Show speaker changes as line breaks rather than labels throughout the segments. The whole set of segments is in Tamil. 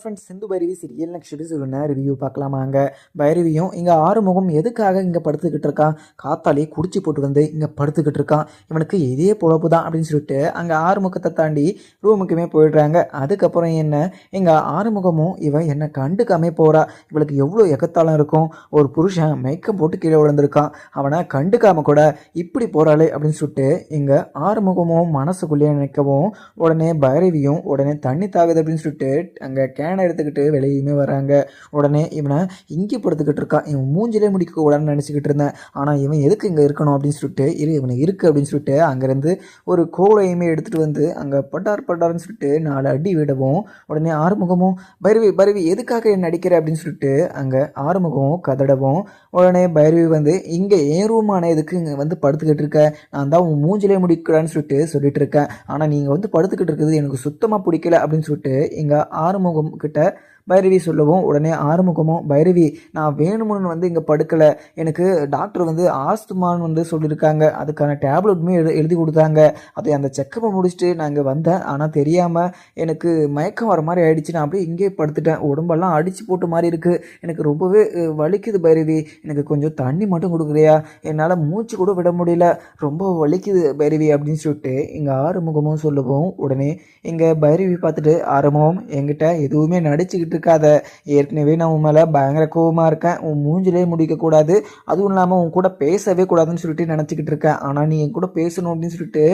Friends Sindhu Bhairavi serial next எபிசோடுன review பார்க்கலாமாங்க. பைரவியும் இங்கே ஆறுமுகம் எதுக்காக இங்கே படுத்துக்கிட்டு இருக்கான், காத்தாலே குடிச்சு போட்டு வந்து இங்கே படுத்துக்கிட்டு இருக்கான், இவனுக்கு இதே பொழப்பு தான் அப்படின்னு சொல்லிட்டு அங்கே ஆறுமுகத்தை தாண்டி ரூமுக்குமே போயிடுறாங்க. அதுக்கப்புறம் என்ன, எங்கள் ஆறுமுகமும் இவன் என்னை கண்டுக்காமே போகிறா, இவளுக்கு எவ்வளோ எக்கத்தாலம் இருக்கும், ஒரு புருஷன் மயக்கம் போட்டு கீழே விழுந்திருக்கான், அவனை கண்டுக்காம கூட இப்படி போகிறாளே அப்படின்னு சொல்லிட்டு இங்கே ஆறுமுகமும் மனசுக்குள்ளேயே நினைக்கவும் உடனே பைரவியும் உடனே தண்ணி தாகுது அப்படின்னு சொல்லிட்டு அங்கே கேனை எடுத்துக்கிட்டு வெளியுமே வராங்க. உடனே இவனை இங்கே படுத்துக்கிட்டு இருக்கான், இவன் மூஞ்சிலே முடிக்க கூடாதுன்னு நினச்சிக்கிட்டு இருந்தேன், ஆனால் இவன் எதுக்கு இங்கே இருக்கணும் அப்படின்னு சொல்லிட்டு இவனை இருக்குது அப்படின்னு சொல்லிட்டு அங்கேருந்து ஒரு கோலையுமே எடுத்துகிட்டு வந்து அங்கே பட்டார்னு சொல்லிட்டு 4 அடி விடவும் உடனே ஆறுமுகமும் பைரவி எதுக்காக என்ன அடிக்கிற அப்படின்னு சொல்லிட்டு அங்கே ஆறுமுகமும் கதடவும் உடனே பைரவி வந்து இங்கே ஏன் ரூமான எதுக்கு இங்கே வந்து படுத்துக்கிட்டு இருக்க, நான் தான் உன் மூஞ்சிலே முடிக்கிறான்னு சொல்லிட்டு இருக்கேன், ஆனால் நீங்கள் வந்து படுத்துக்கிட்டு இருக்கிறது எனக்கு சுத்தமாக பிடிக்கல அப்படின்னு சொல்லிட்டு இங்கே ஆறுமுகம் கிட்ட பைரவி சொல்லவும் உடனே ஆறுமுகமும் பைரவி நான் வேணும்னு வந்து இங்கே படுக்கலை, எனக்கு டாக்டர் வந்து ஆஸ்துமான்னு வந்து சொல்லியிருக்காங்க, அதுக்கான டேப்லெட்டுமே எழுதி கொடுத்தாங்க, அதை அந்த செக்கப்பை முடிச்சுட்டு நான் இங்கே வந்தேன், ஆனால் தெரியாமல் எனக்கு மயக்கம் வர மாதிரி ஆயிடுச்சு, நான் அப்படியே இங்கே படுத்துட்டேன், உடம்பெல்லாம் அடித்து போட்ட மாதிரி இருக்குது, எனக்கு ரொம்பவே வலிக்குது பைரவி, எனக்கு கொஞ்சம் தண்ணி மட்டும் கொடுக்குறியா, என்னால் மூச்சு கூட விட முடியல, ரொம்ப வலிக்குது பைரவி அப்படின்னு சொல்லிட்டு இங்கே ஆறுமுகமும் சொல்லவும் உடனே இங்கே பைரவி பார்த்துட்டு ஆறுமுகம் என்கிட்ட எதுவுமே நடிச்சுக்கிட்டு இருக்காத, ஏற்கனவே நான் உன் மேலே பயங்கர கோவமாக இருக்கேன், உன் மூஞ்சிலே முடிக்கக்கூடாது, அதுவும் இல்லாமல் உன் கூட பேசவே கூடாதுன்னு சொல்லிட்டு நினச்சிக்கிட்டு இருக்கேன், ஆனால் நீ என் கூட பேசணும் அப்படின்னு சொல்லிட்டு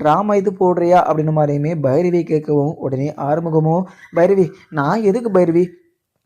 ட்ராமா இது போடுறியா அப்படின்னு மாதிரியுமே பைரவி கேட்கவும் உடனே ஆறுமுகமும் பைரவி நான் எதுக்கு பைரவி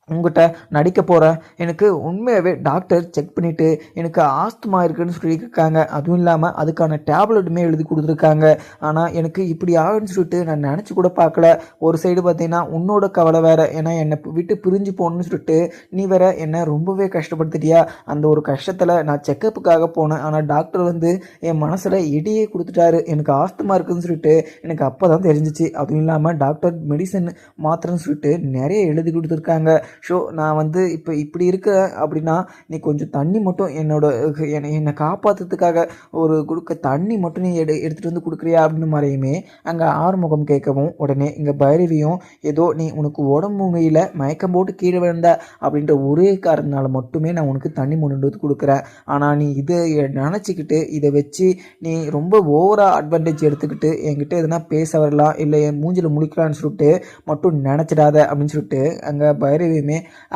உங்கள்கிட்ட நடிக்க போகிறேன், எனக்கு உண்மையாகவே டாக்டர் செக் பண்ணிவிட்டு எனக்கு ஆஸ்துமா இருக்குதுன்னு சொல்லியிருக்காங்க, அதுவும் இல்லாமல் அதுக்கான டேப்லெட்டுமே எழுதி கொடுத்துருக்காங்க, ஆனால் எனக்கு இப்படி ஆகுன்னு சொல்லிட்டு நான் நினச்சி கூட பார்க்கல, ஒரு சைடு பார்த்தீங்கன்னா உன்னோட கவலை வேறு, ஏன்னா என்னை விட்டு பிரிஞ்சு போகணுன்னு சொல்லிட்டு நீ வேற என்னை ரொம்பவே கஷ்டப்படுத்திட்டியா, அந்த ஒரு கஷ்டத்தில் நான் செக்கப்புக்காக போனேன், ஆனால் டாக்டர் வந்து என் மனசில் இடியே கொடுத்துட்டாரு, எனக்கு ஆஸ்துமா இருக்குதுன்னு சொல்லிட்டு எனக்கு அப்போ தான் தெரிஞ்சிச்சு, அதுவும் இல்லாமல் டாக்டர் மெடிசன் மாத்திரன்னு சொல்லிட்டு நிறைய எழுதி கொடுத்துருக்காங்க, ஸோ நான் வந்து இப்போ இப்படி இருக்க அப்படின்னா நீ கொஞ்சம் தண்ணி மட்டும் என்னை காப்பாற்றுறதுக்காக ஒரு கொடுக்க தண்ணி மட்டும் நீ எடுத்துகிட்டு வந்து கொடுக்குறியா அப்படின்னு மாதிரியுமே அங்கே ஆறுமுகம் கேட்கவும் உடனே இங்கே பைரவியும் ஏதோ நீ உனக்கு உடம்பு முடியல மயக்கம் போட்டு கீழே விழுந்த அப்படின்ற ஒரே காரணத்தினால மட்டுமே நான் உனக்கு தண்ணி கொண்டு வந்து கொடுக்குறேன், ஆனால் நீ இதை நினச்சிக்கிட்டு இதை வச்சு நீ ரொம்ப ஓவராக அட்வான்டேஜ் எடுத்துக்கிட்டு என்கிட்ட எதுனா பேச வரலாம் இல்லை என் மூஞ்சில் முழிக்கலான்னு சொல்லிட்டு மட்டும் நினச்சிடாத அப்படின்னு சொல்லிட்டு அங்கே பைரவியுமே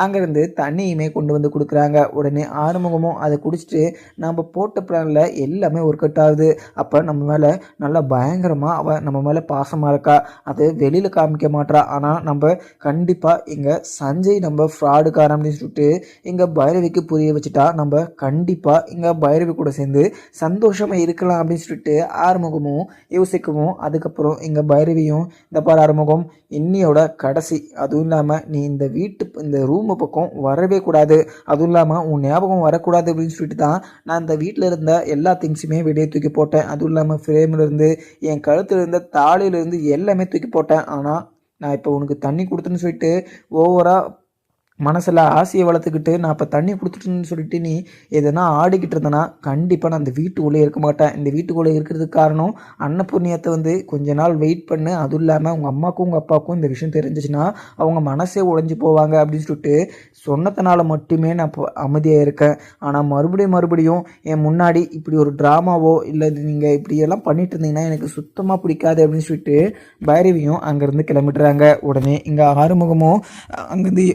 அங்கேருந்து தண்ணியுமே கொண்டு வந்து கொடுக்குறாங்க. உடனே ஆறுமுகமும் அதை குடிச்சிட்டு நம்ம போட்ட பிளானில் எல்லாமே ஒர்க் அவுட் ஆகுது, அப்போ நம்ம மேலே நல்லா பயங்கரமாக அவள் நம்ம மேலே பாசமாக இருக்கா, அது வெளியில் காமிக்க மாட்டா, ஆனால் நம்ம கண்டிப்பாக இங்கே சஞ்சய் நம்ம ஃப்ராடுக்காரன் அப்படின்னு சொல்லிட்டு இங்கே பைரவிக்கு புரிய வச்சுட்டா நம்ம கண்டிப்பாக இங்கே பைரவி கூட சேர்ந்து சந்தோஷமாக இருக்கலாம் அப்படின்னு சொல்லிட்டு ஆறுமுகமும் யோசிக்கவும் அதுக்கப்புறம் இங்கே பைரவியும் இந்த பார் ஆறுமுகம் இன்னியோட கடைசி, அதுவும் இல்லாமல் நீ இந்த ரூமு பக்கம் வரவே கூடாது, அதுவும் இல்லாமல் உன் ஞாபகம் வரக்கூடாது அப்படின்னு சொல்லிட்டு தான் நான் இந்த வீட்டில் இருந்த எல்லா திங்ஸுமே வெளியே தூக்கி போட்டேன், அதுவும் இல்லாமல் ஃப்ரேம்லேருந்து என் கழுத்தில் இருந்த தாலியிலேருந்து எல்லாமே தூக்கி போட்டேன், ஆனால் நான் இப்போ உனக்கு தண்ணி கொடுத்துன்னு சொல்லிட்டு ஓவராக மனசில் ஆசையை வளர்த்துக்கிட்டு நான் இப்போ தண்ணி கொடுத்துட்டுன்னு சொல்லிட்டு நீ எதனா ஆடிக்கிட்டு இருந்தேன்னா கண்டிப்பாக நான் இந்த வீட்டுக்குள்ளே இருக்க மாட்டேன், இந்த வீட்டுக்குள்ளே இருக்கிறதுக்கு காரணம் அன்னபூர்ணியத்தை வந்து கொஞ்ச நாள் வெயிட் பண்ணு, அதுவும் இல்லாமல் உங்கள் அம்மாவுக்கும் உங்கள் அப்பாவுக்கும் இந்த விஷயம் தெரிஞ்சிச்சுன்னா அவங்க மனசே உடைஞ்சு போவாங்க அப்படின்னு சொல்லிட்டு சொன்னதுனால மட்டுமே நான் இப்போ அமைதியாக இருக்கேன், ஆனால் மறுபடியும் என் முன்னாடி இப்படி ஒரு ட்ராமாவோ இல்லை நீங்கள் இப்படியெல்லாம் பண்ணிட்டு இருந்தீங்கன்னா எனக்கு சுத்தமாக பிடிக்காது அப்படின்னு சொல்லிட்டு பைரவியும் அங்கேருந்து கிளம்பிடுறாங்க. உடனே இங்கே ஆறுமுகமும் அங்கேருந்து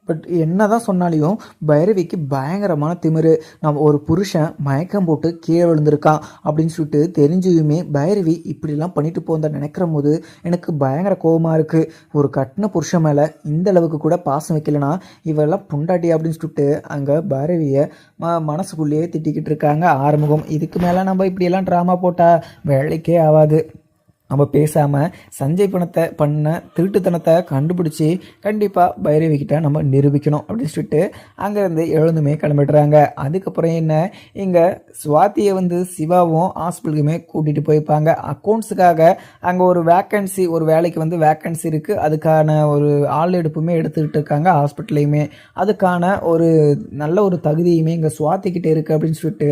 பட் என்ன தான் சொன்னாலையும் பைரவிக்கு பயங்கரமான திமிரு, நம்ம ஒரு புருஷன் மயக்கம் போட்டு கீழே விழுந்திருக்கான் அப்படின்னு சொல்லிட்டு தெரிஞ்சுமே பைரவி இப்படிலாம் பண்ணிட்டு போந்த நினைக்கிற போது எனக்கு பயங்கர கோபமாக இருக்குது, ஒரு கட்டின புருஷன் மேலே இந்த அளவுக்கு கூட பாசம் வைக்கலனா இவெல்லாம் புண்டாட்டி அப்படின்னு சொல்லிட்டு அங்கே பைரவியை மனசுக்குள்ளேயே திட்டிக்கிட்டு இருக்காங்க ஆறுமுகம். இதுக்கு மேலே நம்ம இப்படியெல்லாம் ட்ராமா போட்டால் வேலைக்கே ஆகாது, நம்ம பேசாமல் சஞ்சய் பண்ண திருட்டுத்தனத்தை கண்டுபிடிச்சி கண்டிப்பாக பைரவிக்கிட்ட நம்ம நிரூபிக்கணும் அப்படின்னு சொல்லிட்டு அங்கேருந்து எழுந்துமே கிளம்பிடுறாங்க. அதுக்கப்புறம் என்ன, இங்கே சுவாத்தியை வந்து சிவாவும் ஹாஸ்பிட்டலுக்குமே கூட்டிகிட்டு போய்ப்பாங்க, அக்கௌண்ட்ஸுக்காக அங்கே ஒரு வேக்கன்சி, ஒரு வேலைக்கு வந்து வேக்கன்சி இருக்குது, அதுக்கான ஒரு ஆள் எடுப்புமே எடுத்துக்கிட்டு இருக்காங்க ஹாஸ்பிட்டல்லையுமே, அதுக்கான ஒரு நல்ல ஒரு தகுதியுமே இங்கே சுவாத்திக்கிட்டே இருக்குது அப்படின்னு சொல்லிட்டு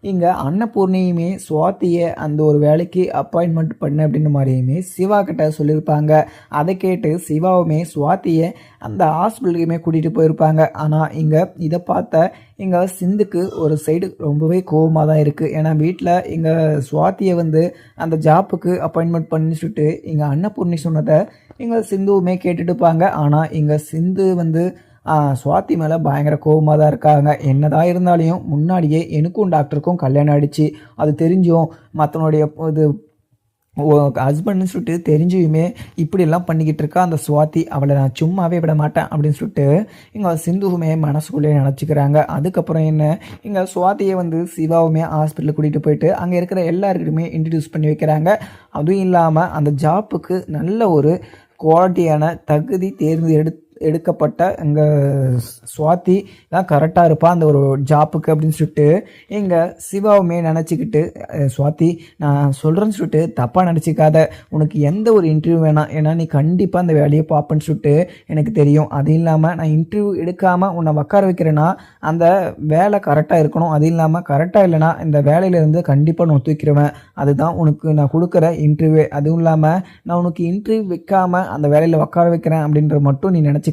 இங்கே அன்னபூர்ணியுமே சுவாத்தியை அந்த ஒரு வேலைக்கு அப்பாயின்மெண்ட் பண்ண அப்படின்ற மாதிரியுமே சிவா கிட்ட சொல்லியிருப்பாங்க. அதை கேட்டு சிவாவுமே சுவாத்தியை அந்த ஹாஸ்பிட்டலுக்குமே கூட்டிகிட்டு போயிருப்பாங்க. ஆனால் இங்கே இதை பார்த்த இங்கே சிந்துக்கு ஒரு சைடு ரொம்பவே கோபமாக தான் இருக்குது. ஏன்னா வீட்டில் இங்கே சுவாத்தியை வந்து அந்த ஜாப்புக்கு அப்பாயின்மெண்ட் பண்ணி சொல்லிட்டு இங்கே அன்னபூர்ணி சொன்னதை இங்கே சிந்துவுமே கேட்டுட்டுப்பாங்க. ஆனால் இங்கே சிந்து வந்து சுவாதி மேலே பயங்கர கோபமாக தான் இருக்காங்க. என்னதான் இருந்தாலையும் முன்னாடியே எனக்கும் டாக்டருக்கும் கல்யாணம் ஆகிடுச்சு, அது தெரிஞ்சும் மற்றவனுடைய இது ஹஸ்பண்ட்னு சொல்லிட்டு தெரிஞ்சுமே இப்படியெல்லாம் பண்ணிக்கிட்டு இருக்கா அந்த சுவாதி, அவளை நான் சும்மாவே விட மாட்டேன் அப்படின்னு சொல்லிட்டு இங்கே சிந்துவுமே மனசுக்குள்ளேயே நினச்சிக்கிறாங்க. அதுக்கப்புறம் என்ன, இங்கே சுவாதியை வந்து சிவாவுமே ஹாஸ்பிட்டலுக்கு கூட்டிகிட்டு போயிட்டு அங்கே இருக்கிற எல்லாருக்கிட்டுமே இன்ட்ரடியூஸ் பண்ணி வைக்கிறாங்க. அதுவும் இல்லாமல் அந்த ஜாப்புக்கு நல்ல ஒரு குவாலிட்டியான தகுதி எடுக்கப்பட்ட இங்கே சுவாதி தான் கரெக்டாக இருப்பாள் அந்த ஒரு ஜாப்புக்கு அப்படின்னு சொல்லிட்டு இங்கே சிவாவுமே நினச்சிக்கிட்டு, சுவாதி நான் சொல்கிறேன்னு சொல்லிட்டு தப்பாக நினச்சிக்காத, உனக்கு எந்த ஒரு இன்டர்வியூ வேணாம், ஏன்னா நீ கண்டிப்பாக அந்த வேலையை பார்ப்பேன்னு சொல்லிட்டு எனக்கு தெரியும். அது இல்லாமல் நான் இன்டர்வியூ எடுக்காமல் உன்னை உட்கார வைக்கிறேன்னா அந்த வேலை கரெக்டாக இருக்கணும், அது இல்லாமல் கரெக்டாக இல்லைனா இந்த வேலையிலேருந்து கண்டிப்பாக நான் தூக்கிடுவேன், அதுதான் உனக்கு நான் கொடுக்குற இன்டர்வியூ. அதுவும் இல்லாமல் நான் உனக்கு இன்டர்வியூ வைக்காமல் அந்த வேலையில் உட்கார வைக்கிறேன் அப்படின்ற மட்டும் நீ நினச்சிக்காத,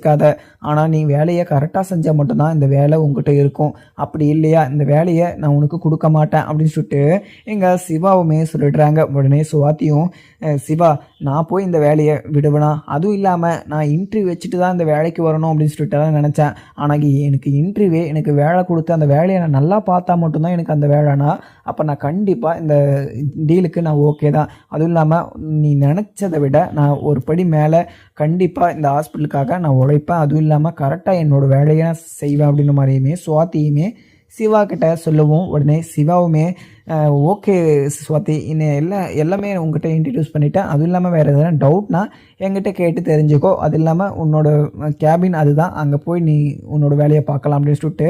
ஆனால் நீ வேலையை கரெக்டாக செஞ்சால் மட்டும்தான் இந்த வேலை உங்ககிட்ட இருக்கும், அப்படி இல்லையா இந்த வேலையை நான் உனக்கு கொடுக்க மாட்டேன் அப்படின்னு சொல்லிட்டு எங்கள் சிவாவுமே சொல்லிடுறாங்க. உடனே சுவாத்தியும், சிவா நான் போய் இந்த வேலையை விடுவேனா, அதுவும் இல்லாமல் நான் இன்டர்வியூ வச்சுட்டு தான் இந்த வேலைக்கு வரணும் அப்படின்னு சொல்லிட்டு தான் நினச்சேன், ஆனால் எனக்கு இன்டர்வியூ எனக்கு வேலை கொடுத்து அந்த வேலையை நான் நல்லா பார்த்தா மட்டும்தான் எனக்கு அந்த வேலைனா, அப்போ நான் கண்டிப்பாக இந்த டீலுக்கு நான் ஓகே தான். அதுவும் இல்லாமல் நீ நினச்சதை விட நான் ஒரு படி மேலே கண்டிப்பாக இந்த ஹாஸ்பிட்டலுக்காக நான் உழைப்பேன், அதுவும் இல்லாமல் கரெக்டாக என்னோடய வேலையை நான் செய்வேன் அப்படின்ற மாதிரியுமே சுவாத்தியுமே சிவா கிட்ட சொல்லவும், உடனே சிவாவுமே ஓகே சுவாதி இன்னும் எல்லாமே உங்ககிட்ட இன்ட்ரடியூஸ் பண்ணிட்டேன், அதுவும் இல்லாமல் வேறு எதனா டவுட்னா என்கிட்ட கேட்டு தெரிஞ்சுக்கோ, அது இல்லாமல் உன்னோட கேபின் அதுதான், அங்கே போய் நீ உன்னோட வேலையை பார்க்கலாம் அப்படின்னு சொல்லிட்டு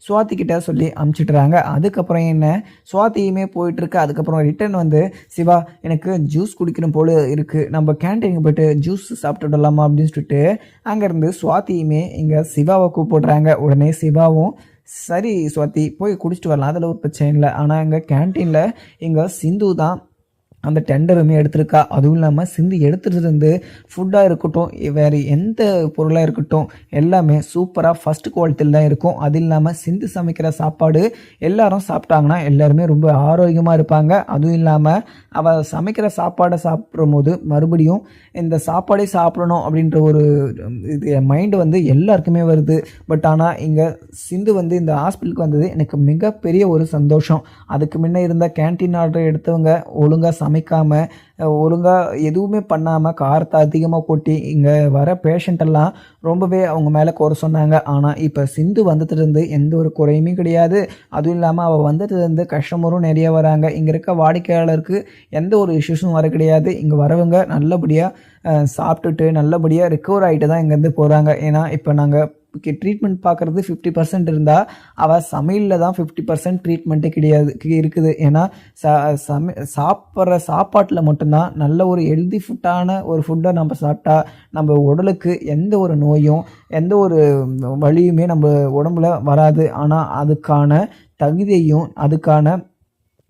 சுவாதிக்கிட்ட சொல்லி அமுச்சிட்டுறாங்க. அதுக்கப்புறம் என்ன, சுவாதியுமே போயிட்டுருக்கு. அதுக்கப்புறம் ரிட்டன் வந்து, சிவா எனக்கு ஜூஸ் குடிக்கணும் போல் இருக்குது, நம்ம கேன்டீனுக்கு போய்ட்டு ஜூஸ் சாப்பிட்டுடலாமா அப்படின்னு சொல்லிட்டு அங்கேருந்து சுவாதியுமே இங்கே சிவாவை கூப்பிடுறாங்க. உடனே சிவாவும் சரி சுவாதி போய் குடிச்சிட்டு வரலாம், அதில் ஒரு பிரச்சனை இல்லை. ஆனால் எங்கள் கேன்டீனில் எங்கள் சிந்து தான் அந்த டெண்டருமே எடுத்திருக்கா, அதுவும் இல்லாமல் சிந்து எடுத்துகிட்டு இருந்து ஃபுட்டாக இருக்கட்டும் வேறு எந்த பொருளாக இருக்கட்டும் எல்லாமே சூப்பராக ஃபஸ்ட் குவாலிட்டியில் தான் இருக்கும். அது இல்லாமல் சிந்து சமைக்கிற சாப்பாடு எல்லாரும் சாப்பிட்டாங்கன்னா எல்லாருமே ரொம்ப ஆரோக்கியமாக இருப்பாங்க. அதுவும் இல்லாமல் அவள் சமைக்கிற சாப்பாடை சாப்பிடும் போது மறுபடியும் இந்த சாப்பாடே சாப்பிடணும் அப்படின்ற ஒரு இது மைண்டு வந்து எல்லாருக்குமே வருது. பட் ஆனால் இங்கே சிந்து வந்து இந்த ஹாஸ்பிட்டலுக்கு வந்தது எனக்கு மிகப்பெரிய ஒரு சந்தோஷம். அதுக்கு முன்னே இருந்த கேன்டீன் ஆர்டர் எடுத்தவங்க ஒழுங்காக சமைக்காமல் ஒழுங்காக எதுவுமே பண்ணாமல் காரத்தை அதிகமாக கொட்டி இங்கே வர பேஷண்ட்டெல்லாம் ரொம்பவே அவங்க மேலே குறை சொன்னாங்க. ஆனால் இப்போ சிந்து வந்ததுலேருந்து எந்த ஒரு குறையுமே கிடையாது. அதுவும் இல்லாமல் அவள் வந்ததுலேருந்து கஸ்டமரும் நிறைய வராங்க. இங்கே இருக்க வாடிக்கையாளருக்கு எந்த ஒரு இஷ்யூஸும் வர கிடையாது. இங்கே வரவங்க நல்லபடியாக சாப்பிட்டுட்டு நல்லபடியாக ரிக்கவர் ஆகிட்டு தான் இங்கேருந்து போகிறாங்க. ஏன்னா இப்போ நாங்கள் ட்ரீட்மெண்ட் பார்க்குறது 50% இருந்தால் அவள் சமையலில் தான் 50% ட்ரீட்மெண்ட்டே கிடையாது இருக்குது. ஏன்னா சாப்பிட்ற சாப்பாட்டில் மட்டும்தான் நல்ல ஒரு ஹெல்தி ஃபுட்டான ஒரு ஃபுட்டை நம்ம சாப்பிட்டா நம்ம உடலுக்கு எந்த ஒரு நோயும் எந்த ஒரு வலியுமே நம்ம உடம்புல வராது. ஆனால் அதுக்கான தகுதியையும் அதுக்கான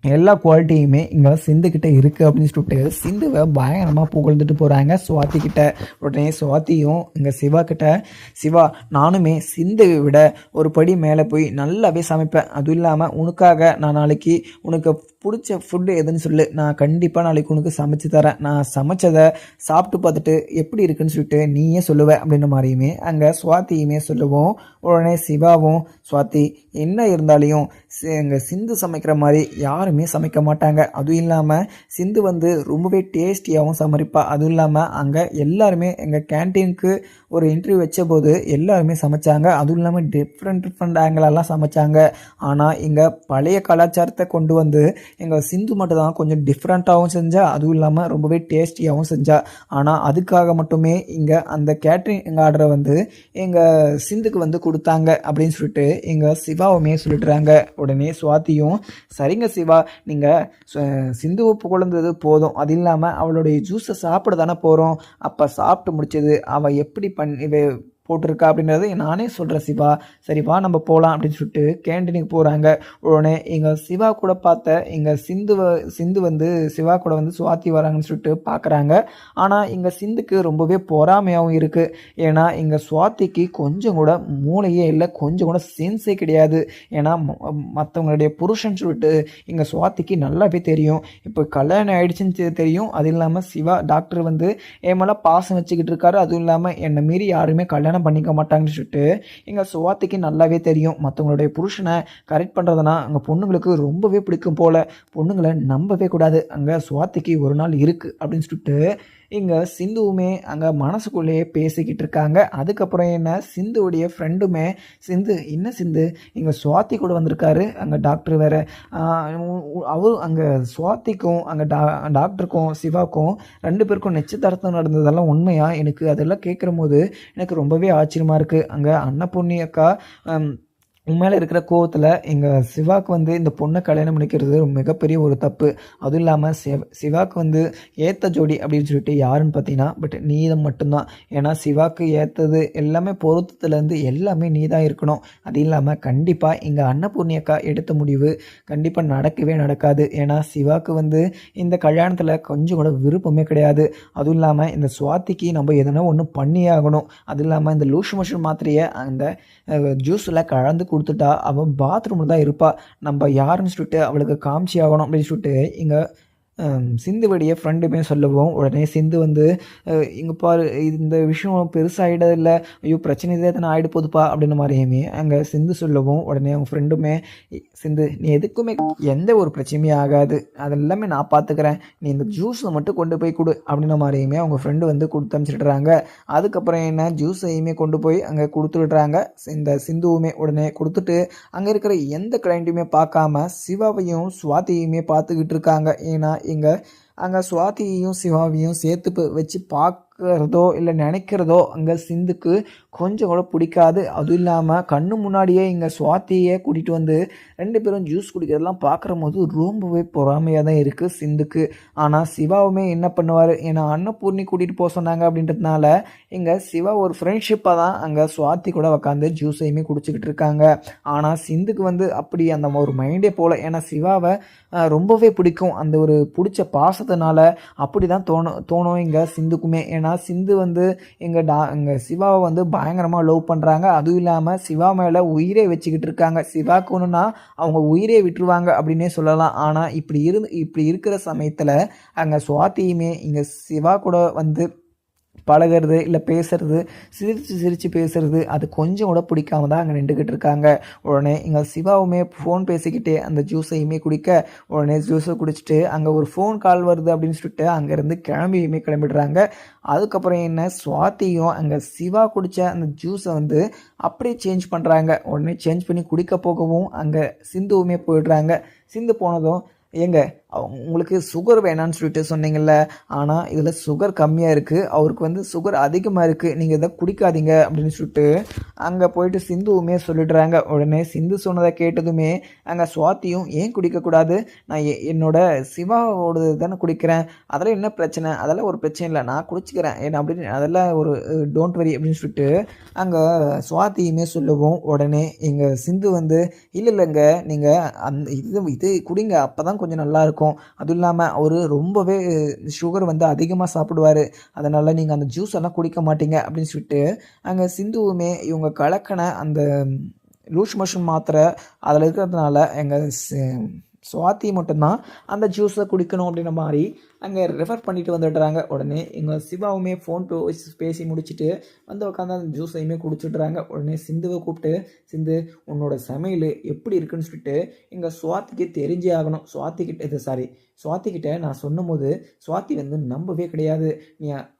எல்லா குவாலிட்டியுமே இங்கே சிந்துக்கிட்ட இருக்குது அப்படின்னு சொல்லிட்டு சிந்துவை பயங்கரமாக புகழ்ந்துட்டு போகிறாங்க சுவாதிக்கிட்ட. உடனே சுவாதியும் இங்கே சிவா கிட்ட, சிவா நானுமே சிந்துவை விட ஒரு படி மேலே போய் நல்லாவே சமைப்பேன், அதுவும் இல்லாமல் உனக்காக நான் நாளைக்கு உனக்கு பிடிச்ச ஃபுட்டு எதுன்னு சொல்லு, நான் கண்டிப்பாக நாளைக்கு உனக்கு சமைச்சு தரேன், நான் சமைச்சதை சாப்பிட்டு பார்த்துட்டு எப்படி இருக்குன்னு சொல்லிட்டு நீயே சொல்லுவேன் அப்படின்ற மாதிரியுமே அங்கே சுவாதியுமே சொல்லுவோம். உடனே சிவாவும், சுவாதி என்ன இருந்தாலையும் எங்கள் சிந்து சமைக்கிற மாதிரி யாருமே சமைக்க மாட்டாங்க, அதுவும் இல்லாமல் சிந்து வந்து ரொம்பவே டேஸ்டியாகவும் சமைப்பா, அதுவும் இல்லாமல் அங்கே எல்லாருமே எங்கள் கேன்டீனுக்கு ஒரு இன்டர்வியூ வச்ச போது எல்லாருமே சமைச்சாங்க, அதுவும் இல்லாமல் டிஃப்ரெண்ட் ஆங்கிலெல்லாம் சமைச்சாங்க. ஆனால் இங்கே பழைய கலாச்சாரத்தை கொண்டு வந்து எங்கள் சிந்து மட்டும் தான் கொஞ்சம் டிஃப்ரெண்ட்டாகவும் செஞ்சா, அதுவும் இல்லாமல் ரொம்பவே டேஸ்டியாகவும் செஞ்சா. ஆனால் அதுக்காக மட்டுமே இங்கே அந்த கேட்ரிங் ஆர்டரை வந்து எங்கள் சிந்துக்கு வந்து கொடுத்தாங்க அப்படின்னு சொல்லிட்டு எங்கள் சிவாவுமே சொல்லிட்டுறாங்க. உடனே சுவாதியும், சரிங்க சிவா நீங்கள் சிந்துவை புகழ்ந்தது போதும், அது இல்லாமல் அவளுடைய ஜூஸை சாப்பிட தானே போகிறோம், அப்போ சாப்பிட்டு முடிச்சது அவள் எப்படி போட்டிருக்கா அப்படின்றது நானே சொல்கிறேன் சிவா. சரி வா நம்ம போகலாம் அப்படின்னு சொல்லிட்டு கேண்டீனுக்கு போகிறாங்க. உடனே எங்கள் சிவா கூட பார்த்த எங்கள் சிந்து வந்து சிவா கூட வந்து சுவாதி வராங்கன்னு சொல்லிட்டு பார்க்குறாங்க. ஆனால் எங்கள் சிந்துக்கு ரொம்பவே பொறாமையாகவும் இருக்குது. ஏன்னா எங்கள் சுவாதிக்கு கொஞ்சம் கூட மூளையே இல்லை, கொஞ்சம் கூட சென்ஸே கிடையாது. ஏன்னா மற்றவங்களுடைய புருஷன் சொல்லிட்டு எங்கள் சுவாதிக்கு நல்லாவே தெரியும். இப்போ கல்யாணம் ஆயிடுச்சுன்னு தெரியும். அது இல்லாமல் சிவா டாக்டர் வந்து என் மேலே பாசம் வச்சுக்கிட்டு இருக்காரு. அதுவும் இல்லாமல் என்னை மீறி யாருமே கல்யாணம் பண்ணிக்க மாட்டாங்கன்னு சொல்லிட்டு எங்கள் சுவாதிக்கு நல்லாவே தெரியும். மற்றவங்களுடைய புருஷனை கரெக்ட் பண்ணுறதுனா அங்கே பொண்ணுங்களுக்கு ரொம்பவே பிடிக்கும் போல். பொண்ணுங்களை நம்பவே கூடாது. அங்கே சுவாதிக்கு ஒரு நாள் இருக்குது அப்படின்னு சொல்லிட்டு இங்கே சிந்துவுமே அங்கே மனசுக்குள்ளேயே பேசிக்கிட்டு இருக்காங்க. அதுக்கப்புறம் என்ன சிந்துவுடைய ஃப்ரெண்டுமே என்ன சிந்து இங்கே சுவாதி கூட வந்திருக்காரு அங்கே டாக்டர் வேறு. அவரும் அங்கே சுவாதிக்கும் அங்கே டாக்டருக்கும் சிவாக்கும் 2 பேருக்கும் நிச்சயதார்த்தம் நடந்ததெல்லாம் உண்மையா? எனக்கு அதெல்லாம் கேட்குற போது எனக்கு ரொம்பவே ஆச்சரியமாக இருக்குது. அங்கே அன்னபூர்ணி அக்கா உண்மையில இருக்கிற கோவத்தில் எங்கள் சிவாவுக்கு வந்து இந்த பொண்ணை கல்யாணம் பண்ணிக்கிறது மிகப்பெரிய ஒரு தப்பு. அதுவும் இல்லாமல் சிவாவுக்கு வந்து ஏற்ற ஜோடி அப்படின்னு சொல்லிட்டு யாருன்னு பார்த்தீங்கன்னா நீதான் மட்டும்தான். ஏன்னா சிவாவுக்கு ஏற்றது எல்லாமே பொருத்தத்துலேருந்து எல்லாமே நீ தான் இருக்கணும். அது இல்லாமல் கண்டிப்பாக எங்கள் அன்னபூர்ணி அக்கா எடுத்த முடிவு கண்டிப்பாக நடக்கவே நடக்காது. ஏன்னா சிவாவுக்கு வந்து இந்த கல்யாணத்தில் கொஞ்சம் கூட விருப்பமே கிடையாது. அதுவும் இல்லாமல் இந்த சுவாதிக்கு நம்ம எதனா ஒன்று பண்ணியே ஆகணும். அதுவும் இல்லாமல் இந்த லூஷ் மோஷன் மாத்திரையை அந்த ஜூஸில் கலந்து கொடுத்துட்டா அவள் பாத்ரூமில் தான் இருப்பாள். நம்ம யாருன்னு சொல்லிட்டு அவளுக்கு காமிச்சி ஆகணும் அப்படின்னு சொல்லிட்டு இங்கே சிந்துவுடைய ஃப்ரெண்டுமே சொல்லவும் உடனே சிந்து வந்து இங்கே பாரு இந்த விஷயம் பெருசாகிடதில்ல, ஐயோ பிரச்சனை இதே தானே ஆகிடு போதுப்பா அப்படின்ற மாதிரியுமே அங்கே சிந்து சொல்லவும் உடனே அவங்க ஃப்ரெண்டுமே சிந்து நீ எதுக்குமே எந்த ஒரு பிரச்சனையுமே ஆகாது, அதெல்லாமே நான் பார்த்துக்கிறேன், நீ இந்த ஜூஸை மட்டும் கொண்டு போய் கொடு அப்படின்ற மாதிரியுமே அவங்க ஃப்ரெண்டு வந்து கொடுத்து அனுப்பிச்சிடுறாங்க. அதுக்கப்புறம் என்ன ஜூஸையுமே கொண்டு போய் அங்கே கொடுத்துடுறாங்க. இந்த சிந்துவுமே உடனே கொடுத்துட்டு அங்கே இருக்கிற எந்த கிளைண்ட்டையுமே பார்க்காம சிவாவையும் சுவாதியுமே பார்த்துக்கிட்டு இருக்காங்க. ஏன்னா அங்கே சுவாதியையும் சிவாவையும் சேர்த்து வச்சு பார்க்குறதோ இல்லை நினைக்கிறதோ அங்கே சிந்துக்கு கொஞ்சம் கூட பிடிக்காது. அதுவும் இல்லாமல் கண்ணு முன்னாடியே இங்கே சுவாதியை கூட்டிகிட்டு வந்து 2 பேரும் ஜூஸ் குடிக்கிறதெல்லாம் பார்க்குற போது ரொம்பவே பொறாமையாக தான் இருக்குது சிந்துக்கு. ஆனால் சிவாவுமே என்ன பண்ணுவார், ஏன்னா அன்னபூர்ணி கூட்டிகிட்டு போக சொன்னாங்க அப்படின்றதுனால இங்கே சிவா ஒரு ஃப்ரெண்ட்ஷிப்பாக தான் அங்கே சுவாதி கூட உட்காந்து ஜூஸையுமே குடிச்சிக்கிட்டு இருக்காங்க. ஆனால் சிந்துக்கு வந்து அப்படி அந்த ஒரு மைண்டே போல். ஏன்னா சிவாவை ரொம்பவே பிடிக்கும். அந்த ஒரு பிடிச்ச பாசத்தினால அப்படி தான் தோணும் இங்கே சிந்துக்குமே. ஏன்னா சிந்து வந்து இங்கே சிவாவை வந்து பயங்கரமாக லவ் பண்ணுறாங்க. அதுவும் இல்லாமல் சிவா மேலே உயிரே வச்சுக்கிட்டு இருக்காங்க. சிவாக்கு ஒன்றுனா அவங்க உயிரே விட்டுருவாங்க அப்படின்னே சொல்லலாம். ஆனால் இப்படி இருக்கிற சமயத்தில் அங்கே சுவாதியுமே இங்கே சிவா கூட வந்து பழகிறது இல்லை பேசுறது, சிரித்து பேசுறது அது கொஞ்சம் கூட பிடிக்காம தான் அங்கே நின்றுக்கிட்டு இருக்காங்க. உடனே இங்கே சிவாவுமே ஃபோன் பேசிக்கிட்டே அந்த ஜூஸையுமே குடிக்க உடனே ஜூஸை குடிச்சிட்டு அங்கே ஒரு ஃபோன் கால் வருது அப்படின்னு சொல்லிட்டு அங்கேருந்து கிளம்பிடுறாங்க. அதுக்கப்புறம் என்ன சுவாதியும் அங்கே சிவா குடித்த அந்த ஜூஸை வந்து அப்படியே சேஞ்ச் பண்ணுறாங்க. உடனே சேஞ்ச் பண்ணி குடிக்க போகவும் அங்கே சிந்துவுமே போயிடுறாங்க. சிந்து போனதும் ஏங்க உங்களுக்கு சுகர் வேணான்னு சொல்லிட்டு சொன்னீங்கல்ல, ஆனால் இதில் சுகர் கம்மியாக இருக்குது, அவருக்கு வந்து சுகர் அதிகமாக இருக்குது, நீங்கள் இதை குடிக்காதீங்க அப்படின்னு சொல்லிட்டு அங்கே போயிட்டு சிந்துவுமே சொல்லிடுறாங்க. உடனே சிந்து சொன்னதை கேட்டதுமே அங்கே சுவாதியும் ஏன் குடிக்கக்கூடாது, நான் என்னோட சிவாவோடது தானே குடிக்கிறேன், அதெல்லாம் என்ன பிரச்சனை, அதெல்லாம் ஒரு பிரச்சனை இல்லை, நான் குடிச்சிக்கிறேன் ஏன்னா அப்படின்னு அதெல்லாம் ஒரு டோன்ட் வரி அப்படின்னு சொல்லிட்டு அங்கே சுவாதியுமே சொல்லுவோம். உடனே எங்கள் சிந்து வந்து இல்லைங்க நீங்கள் அந்த இது குடிங்க அப்போ தான் கொஞ்சம் நல்லாயிருக்கும், அதுவும் இல்லாமல் அவர் ரொம்பவே சுகர் வந்து அதிகமாக சாப்பிடுவார், அதனால் நீங்கள் அந்த ஜூஸ் எல்லாம் குடிக்க மாட்டீங்க அப்படின்னு சொல்லிட்டு அங்கே சிந்துவுமே இவங்க கலக்கின அந்த லூஸ் மோஷன் மாத்திரை அதில் இருக்கிறதுனால எங்கள் சுவாதி மட்டும்தான் அந்த ஜூஸை குடிக்கணும் அப்படின்ற மாதிரி அங்கே ரெஃபர் பண்ணிட்டு வந்துடுறாங்க. உடனே எங்கள் சிவாவுமே ஃபோன் பேசி முடிச்சுட்டு வந்து உட்காந்து அந்த ஜூஸையுமே குடிச்சிடுறாங்க. உடனே சிந்துவை கூப்பிட்டு சிந்து உன்னோட சமையல் எப்படி இருக்குன்னு சொல்லிட்டு எங்கள் சுவாதிக்கு தெரிஞ்சே ஆகணும். சுவாதிக்கிட்ட நான் சொன்னும் போது சுவாதி வந்து நம்பவே கிடையாது.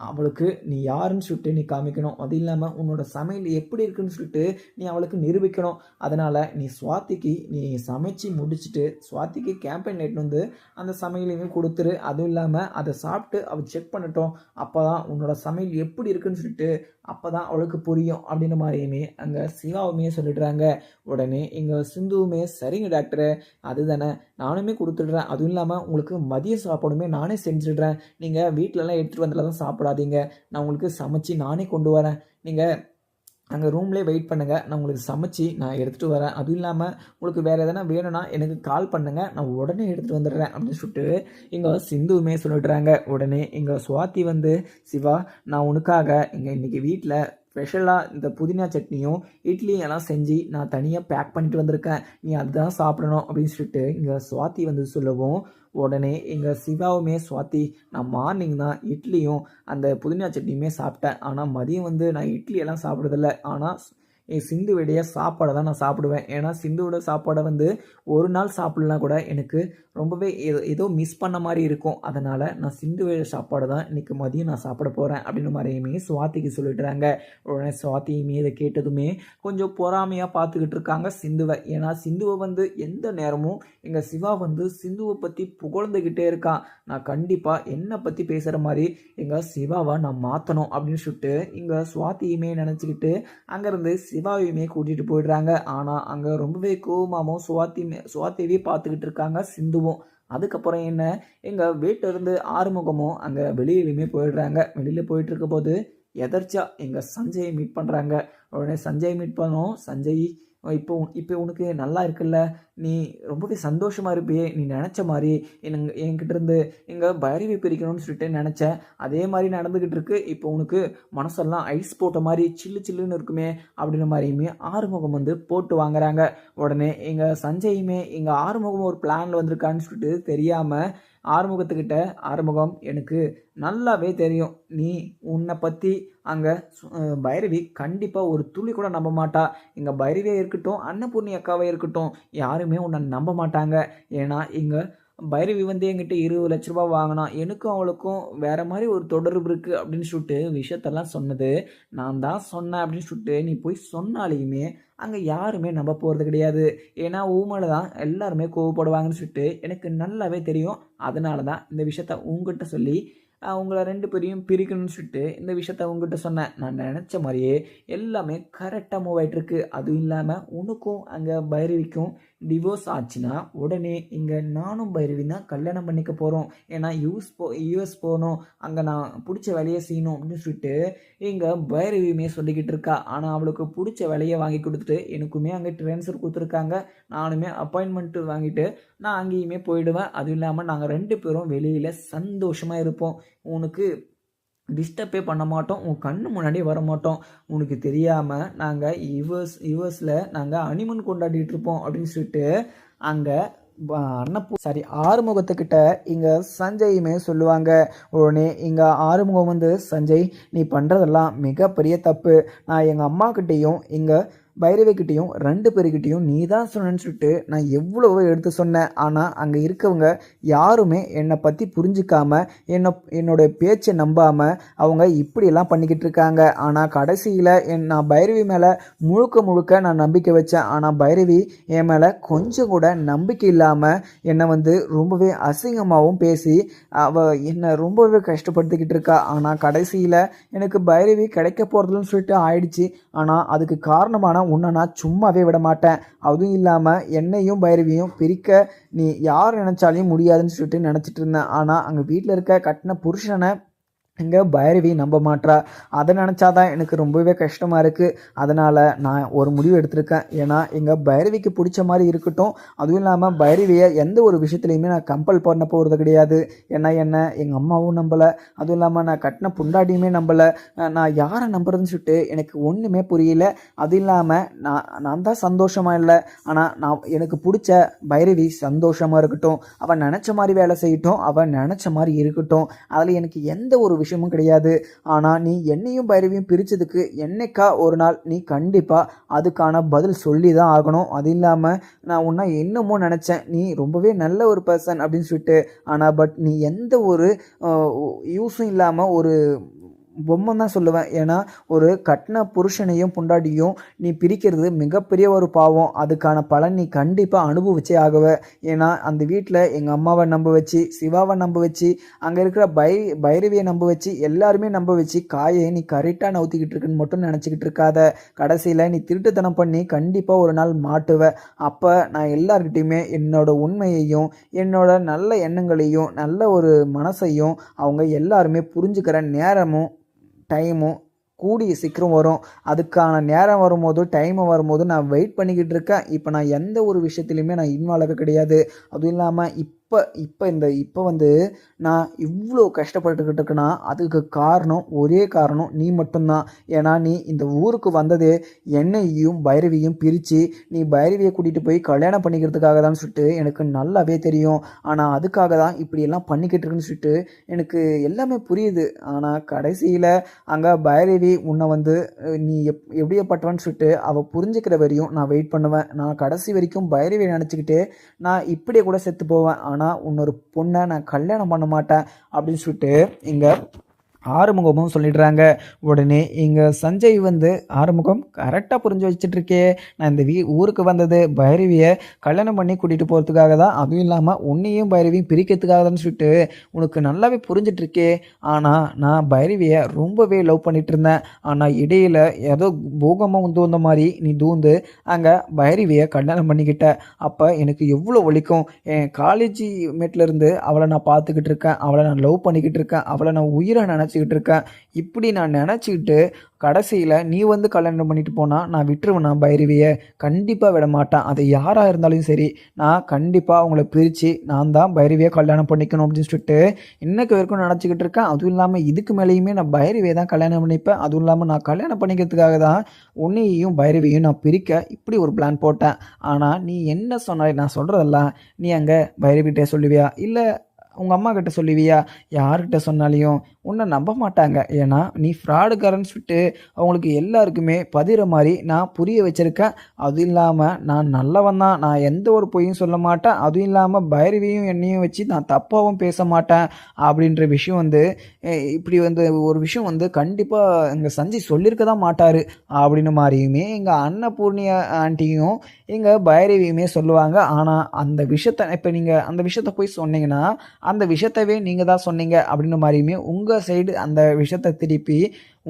அவளுக்கு நீ யாருன்னு சொல்லிட்டு நீ காமிக்கணும், அது இல்லாமல் உன்னோட சமையல் எப்படி இருக்குன்னு சொல்லிட்டு நீ அவளுக்கு நிரூபிக்கணும். அதனால் நீ சுவாதிக்கு நீ சமைச்சு முடிச்சுட்டு சுவாதிக்கு கேம்பெயின் நைட் வந்து அந்த சமையலையுமே கொடுத்துரு, அதுவும் இல்லாமல் அதை சாப்பிட்டு அவள் செக் பண்ணட்டும், அப்போ தான் உன்னோட சமையல் எப்படி இருக்குன்னு சொல்லிட்டு அப்போ தான் அவளுக்கு புரியும் அப்படின்ற மாதிரியுமே அங்கே சிவாவுமே சொல்லிடுறாங்க. உடனே எங்கள் சிந்துவுமே சரிங்க டாக்டரு அதுதானே நானுமே கொடுத்துடுறேன், அதுவும் இல்லாமல் உங்களுக்கு மதிய சாப்பாடுமே நானே செஞ்சிடுறேன், நீங்கள் வீட்டிலலாம் எடுத்துகிட்டு வந்ததில் தான் சாப்பிடாதீங்க, நான் உங்களுக்கு சமைச்சு நானே கொண்டு வரேன், நீங்கள் அங்கே ரூம்லேயே வெயிட் பண்ணுங்கள், நான் உங்களுக்கு சமைச்சு நான் எடுத்துகிட்டு வரேன். அதுவும் இல்லாமல் உங்களுக்கு வேறு எதனா வேணும்னா எனக்கு கால் பண்ணுங்கள், நான் உடனே எடுத்துகிட்டு வந்துடுறேன் அப்படின்னு சொல்லிட்டு இங்கே சிந்துவுமே சொல்லிடுறாங்க. உடனே இங்கே சுவாதி வந்து, சிவா நான் உனக்காக இன்றைக்கி வீட்டில் ஸ்பெஷலாக இந்த புதினா சட்னியும் இட்லியும் எல்லாம் செஞ்சு நான் தனியாக பேக் பண்ணிட்டு வந்திருக்கேன், நீ அதுதான் சாப்பிடணும் அப்படின்னு சொல்லிட்டு இங்கே சுவாதி வந்து சொல்லவும், உடனே எங்கள் சிவாவுமே, சுவாதி நான் மார்னிங் தான் இட்லியும் அந்த புதினா சட்னியுமே சாப்பிட்டேன், ஆனால் மதியம் வந்து நான் இட்லியெல்லாம் சாப்பிட்றதில்ல, ஆனால் சிந்துவுடைய சாப்பாடை தான் நான் சாப்பிடுவேன். ஏன்னா சிந்துவோட சாப்பாடை வந்து ஒரு நாள் சாப்பிட்லாம் கூட எனக்கு ரொம்பவே ஏதோ மிஸ் பண்ண மாதிரி இருக்கும். அதனால் நான் சிந்துவோட சாப்பாடு தான் இன்றைக்கி மதியம் நான் சாப்பிட போகிறேன் அப்படின்ற மாதிரியுமே சுவாதிக்கு சொல்லிட்டுறாங்க. உடனே சுவாதியுமே இதை கேட்டதுமே கொஞ்சம் பொறாமையாக பார்த்துக்கிட்டு இருக்காங்க சிந்துவை. ஏன்னா சிந்துவை வந்து எந்த நேரமும் எங்கள் சிவா வந்து சிந்துவை பற்றி புகழ்ந்துக்கிட்டே இருக்கான். நான் கண்டிப்பாக என்னை பற்றி பேசுகிற மாதிரி எங்கள் சிவாவை நான் மாற்றணும் அப்படின்னு சொல்லிட்டு இங்கே சுவாதியுமே நினச்சிக்கிட்டு அங்கேருந்து சிவாவையுமே கூட்டிகிட்டு போயிடுறாங்க. ஆனால் அங்கே ரொம்பவே கோவமாகவும் சுவாதியவே பார்த்துக்கிட்டு இருக்காங்க சிந்துவும். அதுக்கப்புறம் என்ன, எங்கள் வீட்டிலேருந்து ஆறுமுகமும் அங்கே வெளியிலுமே போயிடுறாங்க. வெளியில் போயிட்டு இருக்க போது எதர்ச்சியா எங்கள் சஞ்சயை மீட் பண்ணுறாங்க. உடனே சஞ்சய் மீட் பண்ணோம். சஞ்சய், இப்போ உனக்கு நல்லா இருக்குல்ல, நீ ரொம்பவே சந்தோஷமாக இருப்பியே, நீ நினச்ச மாதிரி என்கிட்ட இருந்து எங்கள் பைரவி பிரிக்கணும்னு சொல்லிட்டு நினச்சேன், அதே மாதிரி நடந்துக்கிட்டு இருக்கு, இப்போ உனக்கு மனசெல்லாம் ஐஸ் போட்ட மாதிரி சில்லுன்னு இருக்குமே அப்படின்ற மாதிரியுமே ஆறுமுகம் வந்து போட்டு வாங்குறாங்க. உடனே எங்கள் சஞ்சயுமே எங்கள் ஆறுமுகம் ஒரு பிளானில் வந்திருக்கான்னு சொல்லிட்டு தெரியாமல் ஆறுமுகத்துக்கிட்ட, ஆறுமுகம் எனக்கு நல்லாவே தெரியும், நீ உன்னை பற்றி அங்கே பைரவி கண்டிப்பாக ஒரு துளி கூட நம்ப மாட்டா. இங்கே பைரவியாக இருக்கட்டும், அன்னபூர்ணி அக்காவே இருக்கட்டும், யாருமே உன்னை நம்ப மாட்டாங்க. ஏன்னா இங்கே பைரவி வந்து என்கிட்ட 20 லட்ச ரூபா வாங்கினா, எனக்கும் அவளுக்கும் வேறு மாதிரி ஒரு தொடர்பு இருக்குது அப்படின்னு சொல்லிட்டு விஷயத்தெல்லாம் சொன்னது நான் தான் சொன்னேன் அப்படின்னு சொல்லிட்டு நீ போய் சொன்னாலையுமே அங்கே யாருமே நம்ப போகிறது கிடையாது. ஏன்னா ஊமையில தான் எல்லாருமே கோவப்படுவாங்கன்னு சொல்லிட்டு எனக்கு நல்லாவே தெரியும். அதனால தான் இந்த விஷயத்த உங்ககிட்ட சொல்லி உங்களை 2 பேரையும் பிரிக்கணும்னு சொல்லிட்டு இந்த விஷயத்த உங்ககிட்ட சொன்னேன். நான் நினச்ச மாதிரியே எல்லாமே கரெக்டாக மூவ் ஆகிட்டுருக்கு. அதுவும் இல்லாமல் உனக்கும் அங்கே பைரவிக்கும் டிவோர்ஸ் ஆச்சுன்னா உடனே இங்கே நானும் பைரவி தான் கல்யாணம் பண்ணிக்க போகிறோம். ஏன்னா யூஎஸ் போகணும், அங்கே நான் பிடிச்ச வேலையை செய்யணும் அப்படின்னு சொல்லிட்டு இங்கே பைரவியுமே சொல்லிக்கிட்டு இருக்கா. ஆனால் அவளுக்கு பிடிச்ச வேலையை வாங்கி கொடுத்துட்டு எனக்குமே அங்கே ட்ரான்ஸ்ஃபர் கொடுத்துருக்காங்க. நானுமே அப்பாயின்மெண்ட்டு வாங்கிட்டு நான் அங்கேயுமே போயிடுவேன். அதுவும் இல்லாமல் நாங்கள் 2 பேரும் வெளியில் சந்தோஷமாக இருப்போம். உனக்கு டிஸ்டர்பே பண்ண மாட்டோம், உன் கண்ணு முன்னாடியே வர மாட்டோம். உனக்கு தெரியாமல் நாங்கள் யுஎஸில் நாங்கள் ஹனிமூன் கொண்டாடிட்டு இருப்போம் அப்படின்னு சொல்லிட்டு அங்கே ஆறுமுகத்துக்கிட்ட இங்கே சஞ்சயுமே சொல்லுவாங்க. உடனே இங்கே ஆறுமுகம் வந்து, சஞ்சய் நீ பண்ணுறதெல்லாம் மிகப்பெரிய தப்பு, நான் எங்கள் அம்மாக்கிட்டேயும் இங்கே பைரவிக்கிட்டையும் 2 பேருக்கிட்டையும் நீ தான் சொன்னேன்னு சொல்லிட்டு நான் எவ்வளவோ எடுத்து சொன்னேன். ஆனால் அங்கே இருக்கவங்க யாருமே என்னை பற்றி புரிஞ்சிக்காம என்னோட பேச்சை நம்பாமல் அவங்க இப்படியெல்லாம் பண்ணிக்கிட்டு இருக்காங்க. ஆனால் கடைசியில் நான் பைரவி மேலே முழுக்க நான் நம்பிக்கை வச்சேன். ஆனால் பைரவி என் மேலே கொஞ்சம் கூட நம்பிக்கை இல்லாமல் என்னை வந்து ரொம்பவே அசிங்கமாகவும் பேசி என்னை ரொம்பவே கஷ்டப்படுத்திக்கிட்டு இருக்கா. ஆனால் கடைசியில் எனக்கு பைரவி கிடைக்க போகிறதுன்னு சொல்லிட்டு ஆயிடுச்சு. ஆனால் அதுக்கு காரணமான உன்னை நான் சும்மாவே விட மாட்டேன். அதுவும் இல்லாமல் என்னையும் பைரவியும் பிரிக்க நீ யார் நினச்சாலையும் முடியாதுன்னு சொல்லிட்டு நினச்சிட்டு இருந்தேன். ஆனால் அங்கே வீட்டில் இருக்க கட்டின புருஷனை இங்கே பைரவி நம்ப மாட்டா. அதை நினச்சாதான் எனக்கு ரொம்பவே கஷ்டமாக இருக்குது. அதனால் நான் ஒரு முடிவு எடுத்திருக்கேன். ஏன்னா எங்கள் பைரவிக்கு பிடிச்ச மாதிரி இருக்கட்டும். அதுவும் இல்லாமல் பைரவியை எந்த ஒரு விஷயத்துலையுமே நான் கம்பல் பண்ண போகிறது கிடையாது. ஏன்னா எங்கள் அம்மாவும் நம்பலை, அதுவும் இல்லாமல் நான் கட்டின புண்டாட்டியுமே நம்பலை. நான் யாரை நம்புறதுன்னு சொல்லிட்டு எனக்கு ஒன்றுமே புரியல. அதுவும் இல்லாமல் நான் தான் சந்தோஷமாக இல்லை. ஆனால் எனக்கு பிடிச்ச பைரவி சந்தோஷமாக இருக்கட்டும், அவன் நினச்ச மாதிரி வேலை செய்யட்டும், அவன் நினச்ச மாதிரி இருக்கட்டும், அதில் எனக்கு எந்த ஒரு விஷயமும் கிடையாது. ஆனால் நீ என்னையும் பைரவியும் பிரித்ததுக்கு என்னைக்கா ஒரு நாள் நீ கண்டிப்பாக அதுக்கான பதில் சொல்லி தான் ஆகணும். அது இல்லாமல் நான் உன்னை இன்னமும் நினச்சேன், நீ ரொம்பவே நல்ல ஒரு பர்சன் அப்படின்னு சொல்லிட்டு. ஆனால் பட் நீ எந்த ஒரு யூஸும் இல்லாமல் ஒரு பொம்மை தான் சொல்லுவேன். ஏன்னா ஒரு கட்டின புருஷனையும் பொண்டாட்டியும் நீ பிரிக்கிறது மிகப்பெரிய ஒரு பாவம். அதுக்கான பலன் நீ கண்டிப்பாக அனுபவிச்சே ஆகுவ. ஏன்னா அந்த வீட்டில் எங்கள் அம்மாவை நம்ப வச்சு, சிவாவை நம்ப வச்சு, அங்கே இருக்கிற பைரவியை நம்ப வச்சு, எல்லாருமே நம்ப வச்சு காயை நீ கரெக்டாக நவுத்திக்கிட்டு இருக்குன்னு மட்டும் நினச்சிக்கிட்டு இருக்காத. கடைசியில் நீ திருட்டுத்தனம் பண்ணி கண்டிப்பாக ஒரு நாள் மாட்டுவ. அப்போ நான் எல்லார்கிட்டையுமே என்னோட உண்மையையும் என்னோட நல்ல எண்ணங்களையும் நல்ல ஒரு மனசையும் அவங்க எல்லாருமே புரிஞ்சுக்கிற நேரமும் டைமும் கூடிய சீக்கிரம் வரும். அதுக்கான நேரம் வரும்போது, டைம் வரும்போது நான் வெயிட் பண்ணிக்கிட்டு இருக்கேன். இப்போ நான் எந்த ஒரு விஷயத்துலையுமே நான் இன்வால்வ் ஆக கிடையாது. அதுவும் இல்லாம இப்போ வந்து நான் இவ்வளோ கஷ்டப்பட்டுக்கிட்டு இருக்கேன்னா, அதுக்கு காரணம் ஒரே காரணம் நீ மட்டும் தான். ஏன்னா, நீ இந்த ஊருக்கு வந்ததே என்னையும் பைரவியும் பிரித்து நீ பைரவியை கூட்டிகிட்டு போய் கல்யாணம் பண்ணிக்கிறதுக்காக தான் சொல்லிட்டு எனக்கு நல்லாவே தெரியும். ஆனால் அதுக்காக தான் இப்படியெல்லாம் பண்ணிக்கிட்டு இருக்குன்னு சொல்லிட்டு எனக்கு எல்லாமே புரியுது. ஆனால் கடைசியில் அங்கே பைரவி உன்னை வந்து நீ எப்படியப்பட்டவன்னு சொல்லிட்டு அவள் புரிஞ்சுக்கிற வரையும் நான் வெயிட் பண்ணுவேன். நான் கடைசி வரைக்கும் பைரவியை நினச்சிக்கிட்டு நான் இப்படியே கூட செத்து போவேன். ஆனால் இன்னொரு பொண்ணை நான் கல்யாணம் பண்ண மாட்டேன் அப்படின்னு சொல்லிட்டு இங்கே ஆறுமுகமும் சொல்லிடுறாங்க. உடனே இங்கே சஞ்சய் வந்து ஆறுமுகம் கரெக்டாக புரிஞ்சு வச்சுட்ருக்கே, நான் இந்த ஊருக்கு வந்தது பைரவியை கல்யாணம் பண்ணி கூட்டிகிட்டு போகிறதுக்காக தான், அதுவும் இல்லாமல் உன்னையும் பைரவியும் பிரிக்கிறதுக்காக தான் சொல்லிட்டு உனக்கு நல்லாவே புரிஞ்சிட்ருக்கே. ஆனால் நான் பைரவியை ரொம்பவே லவ் பண்ணிகிட்டு இருந்தேன். ஆனால் இடையில் ஏதோ பூகம்பம் வந்த மாதிரி நீ தூந்து அங்கே பைரவியை கல்யாணம் பண்ணிக்கிட்ட. அப்போ எனக்கு எவ்வளோ வலிக்கும். என் காலேஜ் மேட்லேருந்து அவளை நான் பார்த்துக்கிட்டு இருக்கேன், அவளை நான் லவ் பண்ணிக்கிட்டு இருக்கேன், அவளை நான் உயிரை நினச்சிக்கிட்டு இருக்கேன். இப்படி நான் நினச்சிக்கிட்டு கடைசியில் நீ வந்து கல்யாணம் பண்ணிட்டு போனால் நான் விட்டுருவேன். நான் பைரவியை கண்டிப்பாக விட மாட்டேன். அது யாராக இருந்தாலும் சரி, நான் கண்டிப்பாக அவங்கள பிரித்து நான் தான் பைரவியை கல்யாணம் பண்ணிக்கணும் அப்படின்னு சொல்லிட்டு இன்னைக்கு வரைக்கும் நினச்சிக்கிட்டு இருக்கேன். அதுவும் இல்லாமல் இதுக்கு மேலேயுமே நான் பைரவியை தான் கல்யாணம் பண்ணிப்பேன். அதுவும் இல்லாமல் நான் கல்யாணம் பண்ணிக்கிறதுக்காக தான் உன்னையும் பைரவியும் நான் பிரிக்க இப்படி ஒரு பிளான் போட்டேன். ஆனால் நீ என்ன சொன்னாலே நான் சொல்கிறதெல்லாம் நீ அங்கே பைரவிகிட்டே சொல்லுவியா, இல்லை உங்கள் அம்மா கிட்ட சொல்லுவியா? யார்கிட்ட சொன்னாலையும் உன்னை நம்ப மாட்டாங்க. ஏன்னா நீ ஃப்ராடுக்காரன்னு சொல்லிட்டு அவங்களுக்கு எல்லாருக்குமே பதிகிற மாதிரி நான் புரிய வச்சுருக்கேன். அதுவும் இல்லாமல் நான் நல்லவன் தான், நான் எந்த ஒரு பொய்யும் சொல்ல மாட்டேன். அதுவும் இல்லாமல் பைரவியும் என்னையும் வச்சு நான் தப்பாகவும் பேச மாட்டேன் அப்படின்ற விஷயம் வந்து இப்படி வந்து ஒரு விஷயம் வந்து கண்டிப்பாக எங்கள் சஞ்சய் சொல்லியிருக்க தான் மாட்டார் அப்படின்னு மாதிரியுமே எங்கள் அன்னபூர்ணியா ஆண்டியும் எங்கள் பைரவியுமே சொல்லுவாங்க. ஆனால் அந்த விஷயத்தை இப்போ நீங்கள் அந்த விஷயத்த போய் சொன்னீங்கன்னா அந்த விஷயத்தவே நீங்கள் தான் சொன்னீங்க அப்படின்னு மாதிரியுமே உங்கள் சைடு அந்த விஷயத்தை திருப்பி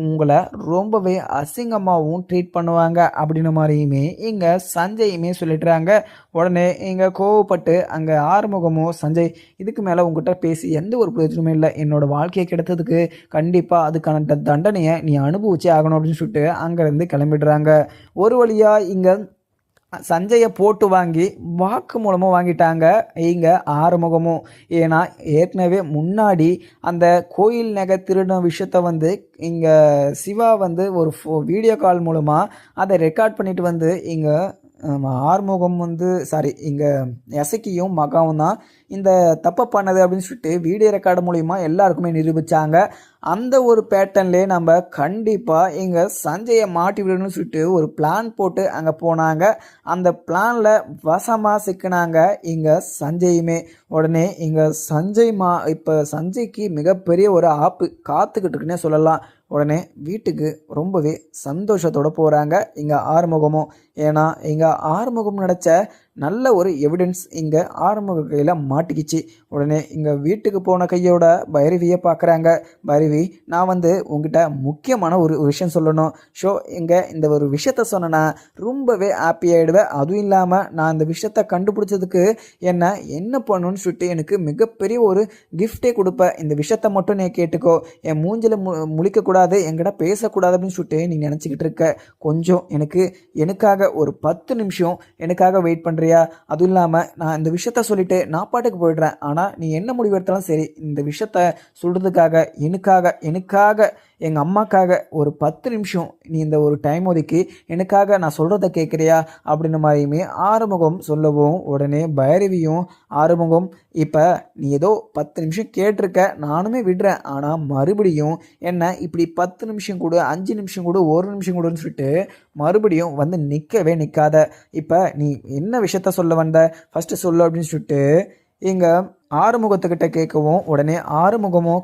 உங்களை ரொம்பவே அசிங்கமாகவும் ட்ரீட் பண்ணுவாங்க அப்படின்னு மாதிரியுமே இங்கே சஞ்சயுமே சொல்லிடுறாங்க. உடனே இங்கே கோவப்பட்டு அங்கே ஆறுமுகமோ சஞ்சய் இதுக்கு மேலே உங்ககிட்ட பேசி எந்த ஒரு பிரயோஜனமும் இல்லை, என்னோட வாழ்க்கையை கெடுத்ததுக்கு கண்டிப்பாக அதுக்கான தண்டனையை நீ அனுபவிச்சே ஆகணும் அப்படின்னு சொல்லிட்டு அங்கேருந்து கிளம்பிடுறாங்க. ஒரு வழியாக இங்கே சஞ்சயை போட்டு வாங்கி வாக்கு மூலமும் வாங்கிட்டாங்க இங்கே ஆறுமுகமும். ஏன்னா ஏற்கனவே முன்னாடி அந்த கோயில் நகை திருடின விஷயத்த வந்து இங்கே சிவா வந்து ஒரு வீடியோ கால் மூலமாக அதை ரெக்கார்ட் பண்ணிட்டு வந்து இங்கே ஆறுமுகம் வந்து இங்கே எசக்கியும் மகாவும் தான் இந்த தப்பை பண்ணது அப்படின்னு சொல்லிட்டு வீடியோ ரெக்கார்டு மூலிமா எல்லாருக்குமே நிரூபித்தாங்க. அந்த ஒரு பேட்டர்ன்லேயே நம்ம கண்டிப்பாக இங்கே சஞ்சயை மாட்டி விடணும்னு சொல்லிட்டு ஒரு பிளான் போட்டு அங்கே போனாங்க. அந்த பிளானில் வசமாக சிக்கினாங்க இங்கே சஞ்சயுமே. உடனே இங்கே இப்போ சஞ்சய்க்கு மிகப்பெரிய ஒரு ஆப்பு காத்துக்கிட்டு இருக்குன்னே சொல்லலாம். உடனே வீட்டுக்கு ரொம்பவே சந்தோஷத்தோடு போகிறாங்க இங்கே ஆறுமுகமும். ஏன்னா இங்கே ஆறுமுகம் நினச்ச நல்ல ஒரு எவிடன்ஸ் இங்கே ஆறுமுக கையில் மாட்டிக்கிச்சு. உடனே இங்கே வீட்டுக்கு போன கையோட பைரவியை பார்க்குறாங்க. பைரவி, நான் வந்து உங்ககிட்ட முக்கியமான ஒரு விஷயம் சொல்லணும். இங்கே இந்த ஒரு விஷயத்த சொன்னேன்னா ரொம்பவே ஹாப்பி ஆகிடுவேன். அதுவும் இல்லாமல் நான் இந்த விஷயத்த கண்டுபிடிச்சதுக்கு என்ன பண்ணணும்னு சொல்லிட்டு எனக்கு மிகப்பெரிய ஒரு கிஃப்டே கொடுப்பேன். இந்த விஷயத்த மட்டும் நீ கேட்டுக்கோ, என் மூஞ்சில் முழிக்கக்கூடாது, என்கிட்ட பேசக்கூடாது அப்படின்னு சொல்லிட்டு நீ நினச்சிக்கிட்டு இருக்க. கொஞ்சம் எனக்காக ஒரு 10 நிமிஷம் எனக்காக வெயிட் பண்ணுறேன். அதுவும் இல்லாமல் நான் இந்த விஷயத்த சொல்லிட்டு நான் பாட்டுக்கு போயிடுறேன். ஆனால் நீ என்ன முடிவு எடுத்தாலும் சரி, இந்த விஷயத்த சொல்கிறதுக்காக எனக்காக எங்கள் அம்மாக்காக ஒரு 10 நிமிஷம் நீ இந்த ஒரு டைம் ஒதுக்கி எனக்காக நான் சொல்கிறத கேட்குறியா அப்படின்னு மாதிரியுமே ஆறுமுகம் சொல்லவும், உடனே பைரவியும் ஆறுமுகம், இப்போ நீ ஏதோ 10 நிமிஷம் கேட்டிருக்க, நானுமே விடுறேன். ஆனால் மறுபடியும் இப்படி 10 நிமிஷம் கூட 5 நிமிஷம் கூட 1 நிமிஷம் கூடன்னு சொல்லிட்டு மறுபடியும் வந்து நிற்காத. இப்போ நீ என்ன விஷயத்த சொல்ல வந்த ஃபஸ்ட்டு சொல்லு அப்படின்னு சொல்லிட்டு இங்கே ஆறுமுகத்துக்கிட்ட கேட்கவும், உடனே ஆறுமுகமும்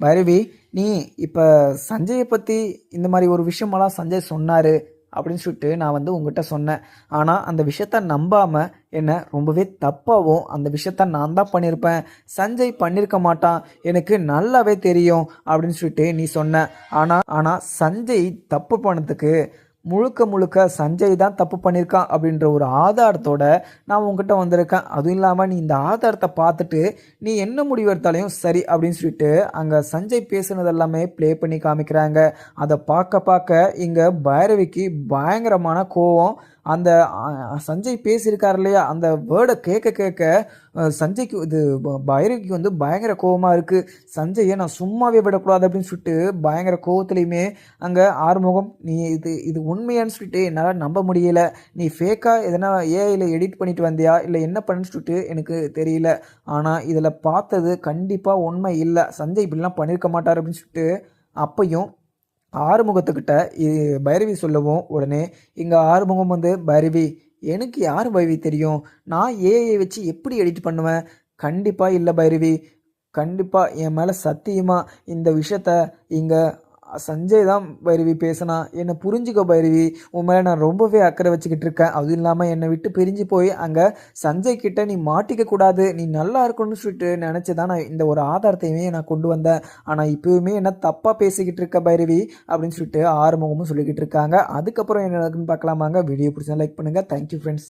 பைரவி, நீ இப்போ சஞ்சயை பற்றி இந்த மாதிரி ஒரு விஷயமெல்லாம் சஞ்சய் சொன்னார் அப்படின்னு சொல்லிட்டு நான் வந்து உங்ககிட்ட சொன்னேன். ஆனால் அந்த விஷயத்த நம்பாமல் என்ன ரொம்பவே தப்பாகவும் அந்த விஷயத்த நான் தான் பண்ணியிருப்பேன், சஞ்சய் பண்ணியிருக்க மாட்டான், எனக்கு நல்லாவே தெரியும் அப்படின்னு சொல்லிட்டு நீ சொன்ன. ஆனால் சஞ்சய் தப்பு பண்ணதுக்கு முழுக்க முழுக்க சஞ்சய் தான் தப்பு பண்ணியிருக்கான் அப்படின்ற ஒரு ஆதாரத்தோட நான் உங்ககிட்ட வந்திருக்கேன். அதுவும் இல்லாமல் நீ இந்த ஆதாரத்தை பார்த்துட்டு நீ என்ன முடிவு எடுத்தாலையும் சரி அப்படின்னு சொல்லிட்டு அங்கே சஞ்சய் பேசுனது எல்லாமே ப்ளே பண்ணி காமிக்கிறாங்க. அதை பார்க்க பார்க்க இங்கே பைரவிக்கு பயங்கரமான கோவம். அந்த சஞ்சய் பேசியிருக்கார் இல்லையா, அந்த வேர்டை கேட்க கேட்க சஞ்சய்க்கு இது பைரவிக்கு வந்து பயங்கர கோவமாக இருக்குது. சஞ்சயை நான் சும்மாவே விடக்கூடாது அப்படின்னு சொல்லிட்டு பயங்கர கோவத்துலேயுமே அங்கே ஆறுமுகம், நீ இது இது உண்மையான்னு சொல்லிட்டு என்னால் நம்ப முடியல. நீ ஃபேக்காக எதனா ஏஐயில் எடிட் பண்ணிட்டு வந்தியா இல்லை என்ன பண்ணுன்னு சொல்லிட்டு எனக்கு தெரியல. ஆனால் இதில் பார்த்தது கண்டிப்பாக உண்மை இல்லை. சஞ்சய் இப்படிலாம் பண்ணியிருக்க மாட்டார் அப்படின்னு சொல்லிட்டு அப்பையும் ஆறுமுகத்துக்கிட்ட பைரவி சொல்லவும் உடனே இங்கே ஆறுமுகம் வந்து, பைரவி எனக்கு யார் பைரவி தெரியும், நான் ஏஐ வச்சு எப்படி எடிட் பண்ணுவேன்? கண்டிப்பாக இல்லை பைரவி, கண்டிப்பாக என் மேலே சத்தியமாக இந்த விஷயத்த இங்கே சஞ்சய் தான் பைரவி பேசினா. என்னை புரிஞ்சுக்கோ பைரவி, உன் மேலே நான் ரொம்பவே அக்கறை வச்சுக்கிட்டு இருக்கேன். அதுவும் இல்லாமல் என்னை விட்டு பிரிஞ்சு போய் அங்கே சஞ்சய் கிட்ட நீ மாட்டிக்க கூடாது, நீ நல்லா இருக்கணும்னு சொல்லிட்டு நினச்சி தான் நான் இந்த ஒரு ஆதாரத்தையுமே நான் கொண்டு வந்தேன். ஆனால் இப்போவுமே என்ன தப்பாக பேசிக்கிட்டு இருக்க பைரவி அப்படின்னு சொல்லிட்டு ஆறுமுகமும் சொல்லிக்கிட்டு இருக்காங்க. அதுக்கப்புறம் என்ன நடக்குன்னு பார்க்கலாமாங்க. வீடியோ பிடிச்சா லைக் பண்ணுங்கள். Thank you friends.